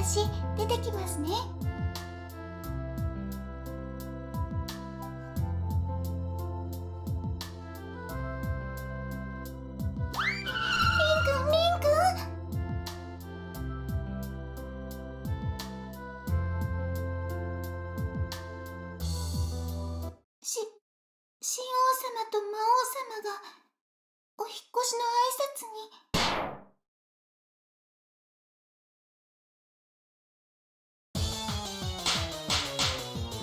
私出てきますね。新王様と魔王様がお引っ越しの挨拶に。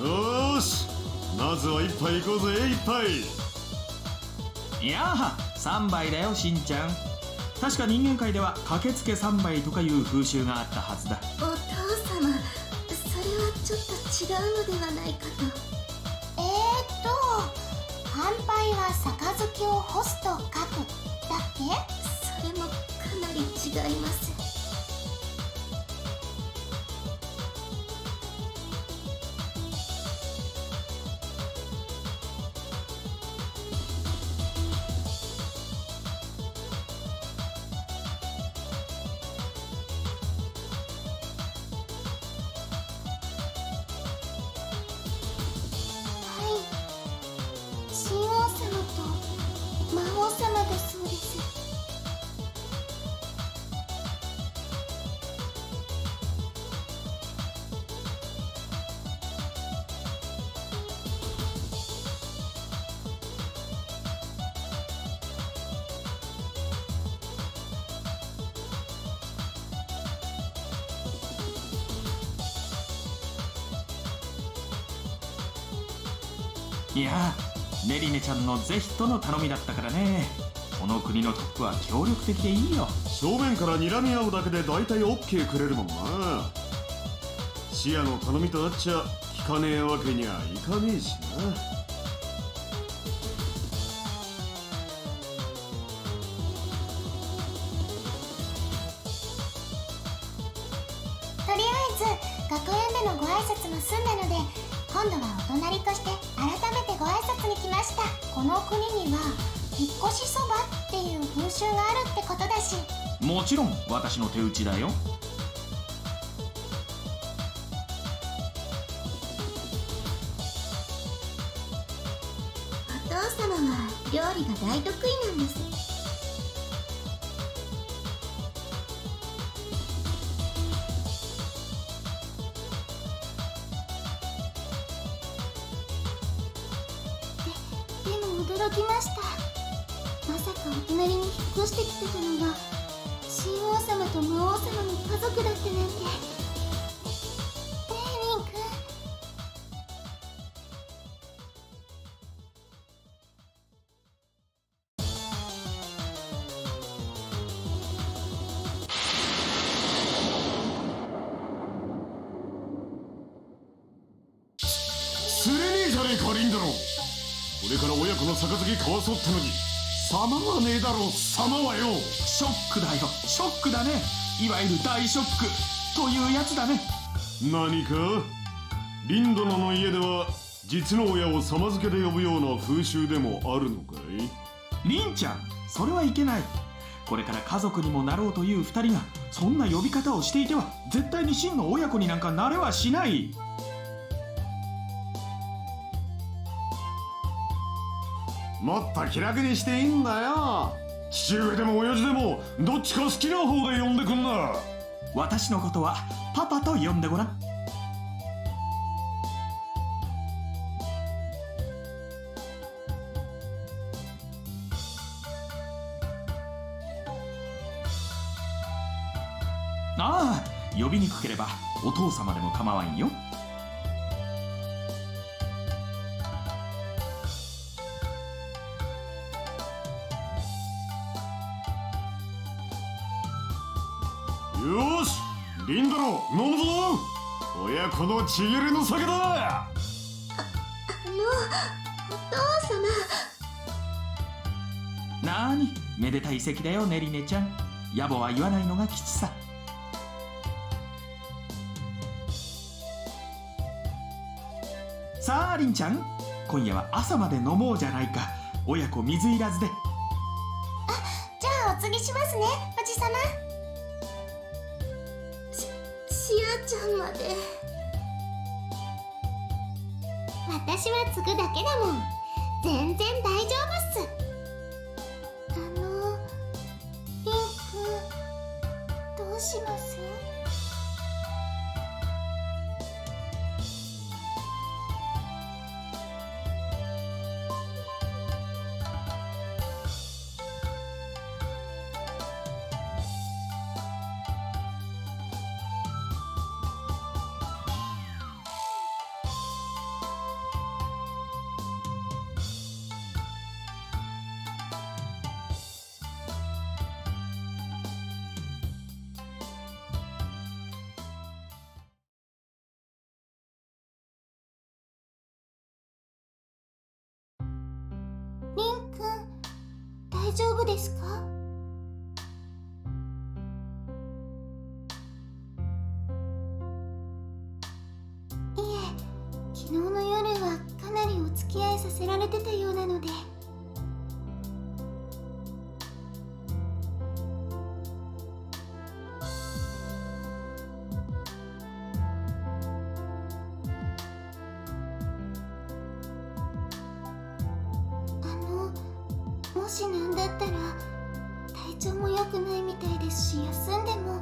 よーし、まずは一杯行こうぜ。一杯。いやあ、3杯だよしんちゃん。確か人間界では駆けつけ3杯とかいう風習があったはずだ。お父様、それはちょっと違うのではないかと。乾杯は杯を干すと書くだっけ？それもかなり違います。新王様と魔王様だそうです。いやあ、ネリネちゃんの是非との頼みだったからね。この国のトップは協力的でいいよ。正面から睨み合うだけで大体 OK くれるもんな。視野の頼みとなっちゃ聞かねえわけにはいかねえしな。とりあえず学園でのご挨拶も済んだので、今度はお隣として改めてご挨拶に来ました。この国には引っ越しそばっていう風習があるってことだし。もちろん私の手打ちだよ。お父様は料理が大得意なんです。驚きました。まさかお隣に引っ越してきてたのが新王様と魔王様の家族だってなんて。ねえリンくん。釣れねえじゃねえかリンドロ。これから親子の杯交わそうってのに様はねえだろ。様はよ。ショックだよ、ショックだね。いわゆる大ショックというやつだね。何かリンドナの家では実の親を様付けで呼ぶような風習でもあるのかい？リンちゃん、それはいけない。これから家族にもなろうという2人がそんな呼び方をしていては絶対に真の親子になんかなれはしない。もっと気楽にしていいんだよ。父上でも親父でもどっちか好きな方で呼んでくんな。私のことはパパと呼んでごらん。ああ、呼びにくければお父様でも構わんよ。よし、リンドロ飲むぞ。親子のちぎれの酒だ。お父様。なーに、めでたい席だよネリネちゃん。野暮は言わないのが吉さ。さあリンちゃん、今夜は朝まで飲もうじゃないか。親子水入らずで。じゃあお継ぎしますね、おじさま。幸せちゃんまで。私は継ぐだけだもん。全然大丈夫っす。リンくん、どうします？リンくん、大丈夫ですか？いえ、昨日の夜はかなりお付き合いさせられてたようなので。もしなんだったら体調も良くないみたいですし、休んでも。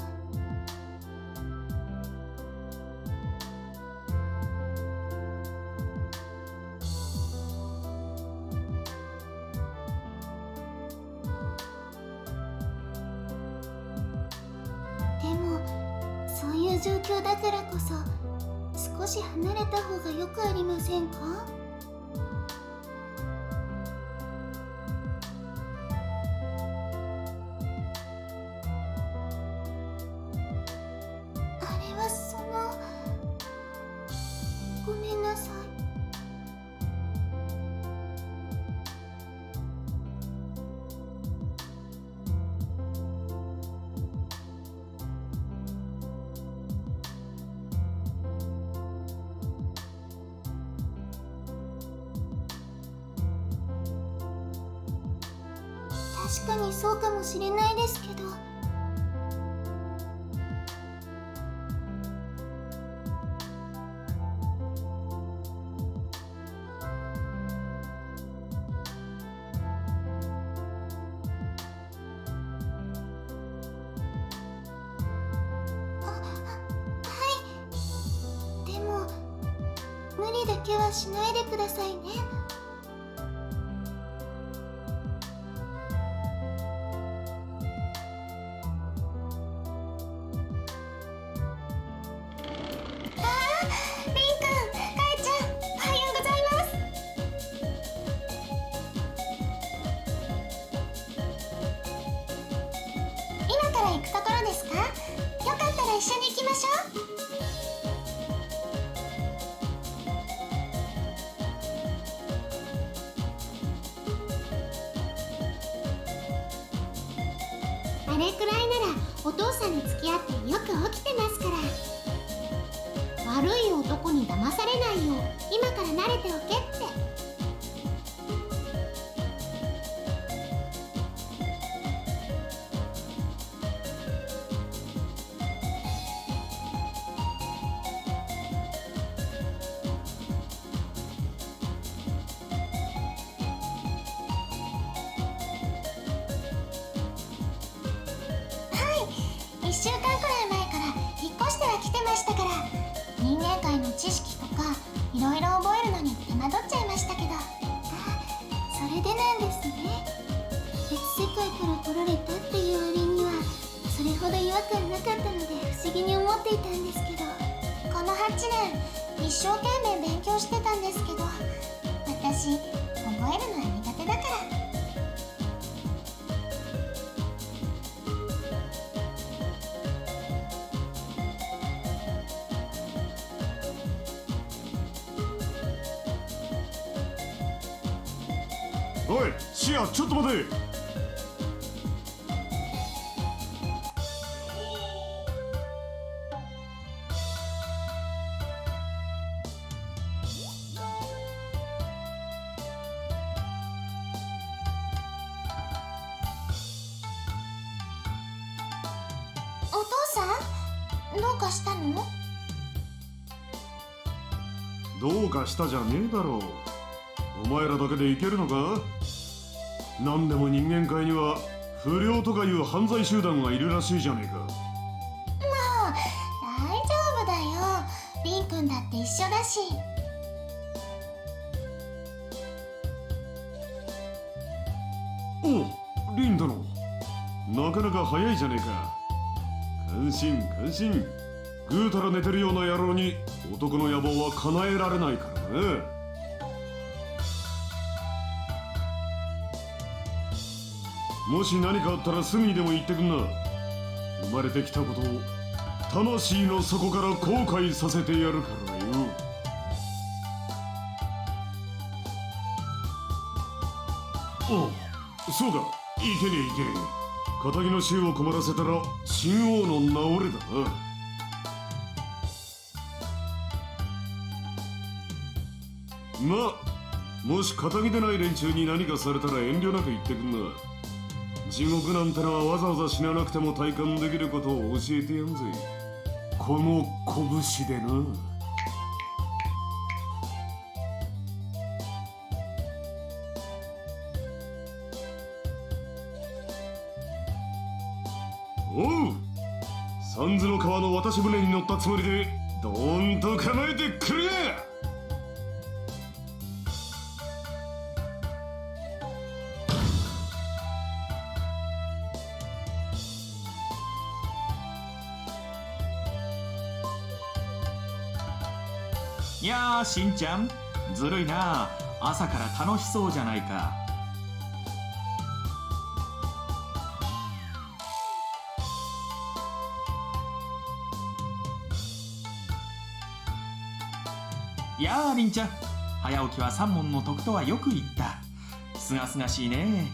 でもそういう状況だからこそ少し離れた方がよくありませんか？ごめんなさい。確かにそうかもしれないですけど。無理だけはしないでくださいね。リンくん、かえちゃん、おはようございます。今から行くところですか？よかったら一緒に行きましょう。あれくらいならお父さんに付き合ってよく起きてますから。悪い男に騙されないよう今から慣れておけって。1週間くらい前から引っ越しては来てましたから、人間界の知識とかいろいろ覚えるのに手間取っちゃいましたけど。それでなんですね。別世界から来られたっていう割にはそれほど違和感なかったので不思議に思っていたんですけど、この8年一生懸命勉強してたんですけど、私覚えるのは苦手だから。おい、シア、ちょっと待て。お父さん、どうかしたの？どうかしたじゃねえだろう。お前らだけでいけるのか？なんでも人間界には不良とかいう犯罪集団がいるらしいじゃねえか。もう大丈夫だよ。リンくんだって一緒だし。おう、リン殿、なかなか早いじゃねえか。感心感心。ぐうたら寝てるような野郎に男の野望は叶えられないからな。もし何かあったらすぐにでも言ってくんな。生まれてきたことを魂の底から後悔させてやるからよ。おう、そうだ、いけねえいけねえ。仇の衆を困らせたら秦王の治れだな。まあ、もし仇でない連中に何かされたら遠慮なく言ってくんな。地獄なんてのはわざわざ死ななくても体感できることを教えてやんぜ。この拳でな。おう、三途の川の渡し船に乗ったつもりでドーンと構えてくれや。いやー、しんちゃんずるいな。朝から楽しそうじゃないか。いやー、りんちゃん、早起きは三問の得とはよく言った。すがすがしいね。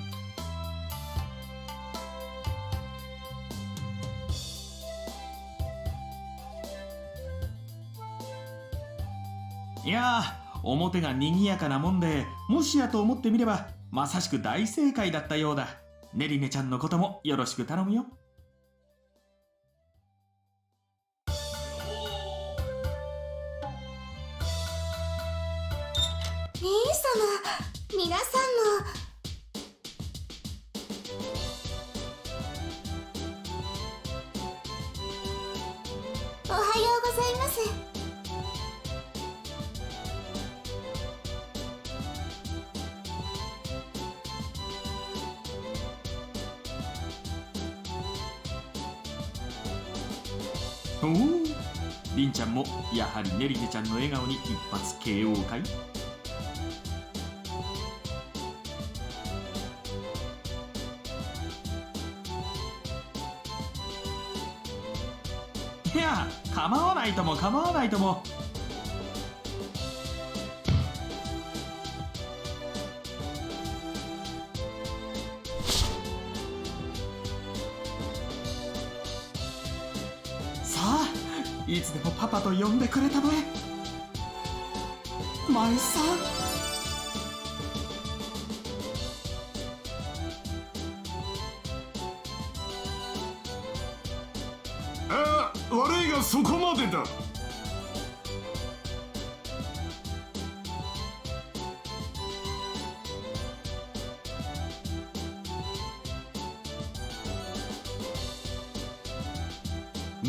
いやー、表がにぎやかなもんで、もしやと思ってみればまさしく大正解だったようだ。ねりねちゃんのこともよろしく頼むよ。姉様、皆さんも。おはようございます。おお、りんちゃんもやはりねりねちゃんの笑顔に一発 KO かい？いや、構わないとも構わないとも。さあ、いつでもパパと呼んでくれたまえ。前さん。ああ、悪いがそこまでだ。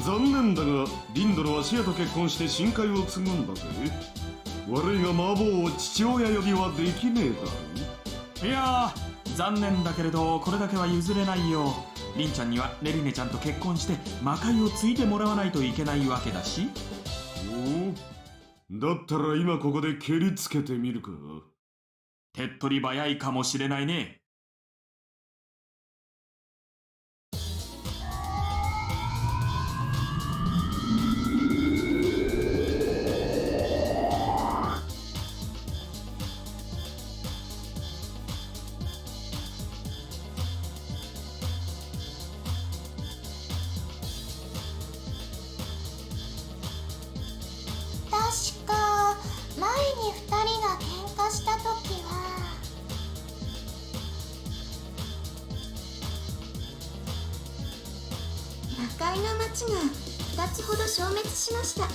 残念だが、リン殿はシアと結婚して新海を継ぐんだぜ。悪いがマーボーを父親呼びはできねえだろ。いやー、残念だけれどこれだけは譲れないよ。りんちゃんにはねりねちゃんと結婚して魔界を継いでもらわないといけないわけだし。おお、だったら今ここで蹴りつけてみるか。手っ取り早いかもしれないね。確か前に2人が喧嘩した時は魔界の町が2つほど消滅しました。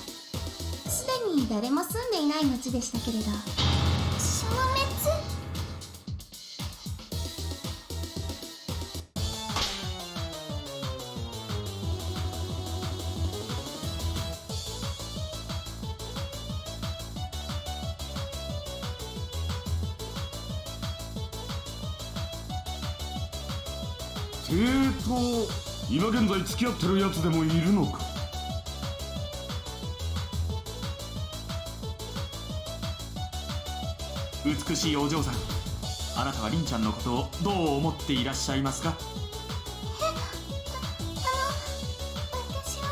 すでに誰も住んでいない町でしたけれど。消滅？今現在付き合ってるやつでもいるのか。美しいお嬢さん、あなたは凛ちゃんのことをどう思っていらっしゃいますか？私は。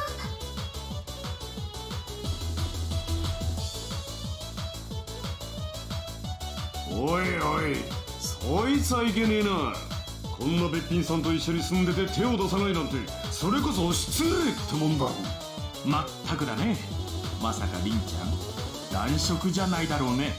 おいおい、そいつはいけねえな。こんなべっぴんさんと一緒に住んでて手を出さないなんて、それこそ失礼ってもんだろ。まったくだね。まさか凛ちゃん、男色じゃないだろうね。